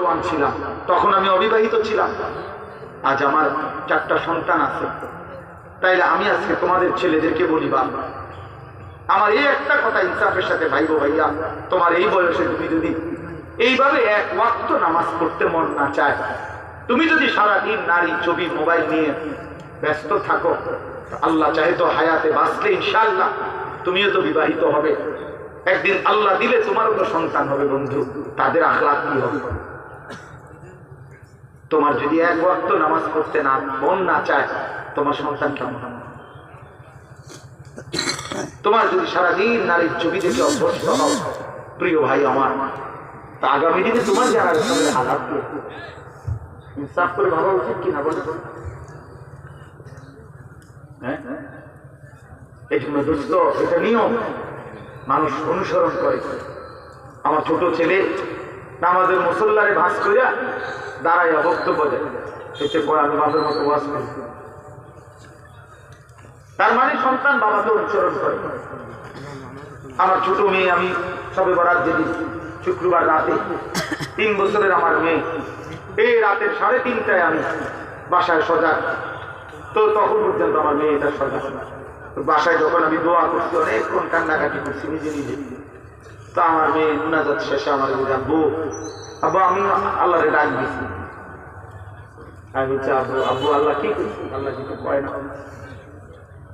নওজোয়ান ছিলাম, তখন আমি অবিবাহিত ছিলাম। আজ আমার 4টা সন্তান আছে। তাইলে আমি আজকে তোমাদের ছেলেদেরকে বলি, বাবা আমার এই একটা কথা ইনসাফের সাথে ভাইবো, ভাইয়া তোমার এই বয়সে তুমি যদি এইভাবে এক ওয়াক্ত নামাজ পড়তে মন না চায়, তুমি যদি সারাদিন নারী ছবি মোবাইল নিয়ে ব্যস্ত থাকো, আল্লাহ চাহে তো হায়াতে বাঁচলে ইনশাআল্লাহ তুমিও তো বিবাহিত হবে। একদিন আল্লাহ দিলে তোমারও তো সন্তান হবে বন্ধু, তাদের আখলাক কি হবে? তোমার যদি এক ওয়াক্ত নামাজ পড়তে না মন না চায়, তোমার সন্তান কেমন? তোমার যদি সারাদিন নারীর ছবি দেখে অভ্যস্ত হও, প্রিয় ভাই আমার, তা আগামী দিনে তোমার যারা হালাত ইনসাফ করে ভাবা উচিত কিনা বলে? হ্যাঁ, এই জন্য দোস্ত, এটা নিয়ম মানুষ অনুসরণ করে। আমার ছোট ছেলে নামাজের মুসল্লারে ভাস করিয়া দাঁড়াইয়া বক্তব্য দেয়, এতে পরে আমি বাবার মতো ওয়াজ করি। তার মানে সন্তান বাবাকে অনুসরণ করে। আমার ছোট মেয়ে, আমি সবে বরাত যেদিন শুক্রবার রাতে, 3 বছরের আমার মেয়ে, এই রাতের 3:30টায় আমি বাসায় সজাগ, তো তখন পর্যন্ত আমার মেয়ে এটা সজাগ। বাসায় যখন আমি দোয়া করছি, অনেকক্ষণ কান্নাকাটি করছি নিজে নিজে, তো আমার মেয়ে মুনাজাত শেষে আমার আব্বু আব্বু আমি আল্লাহরে ডাক দিছি। আমি বলছি আব্বু আব্বু আল্লাহ কি করছি? আল্লাহ কিছু কয় না,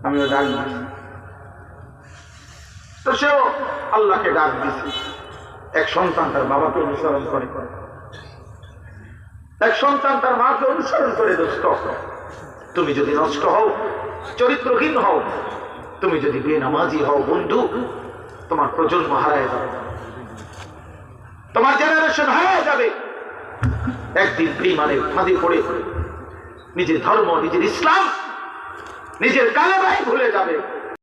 আমিও ডাক দিছি। তো সেও আল্লাহকে ডাক দিছি। এক সন্তান তার বাবাকে অনুসরণ করে, এক সন্তান তার মাকে অনুসরণ করে। দোস্ত, তুমি যদি নষ্ট হও, চরিত্রহীন হও, তুমি যদি বেনামাজি হও বন্ধু, তোমার প্রজন্ম হারায় যাবে, তোমার জেনারেশন হারায় যাবে। একদিন বেঈমানের ফাঁদে পড়ে নিজের ধর্ম, নিজের ইসলাম, নিজের কালেমাই ভুলে যাবে।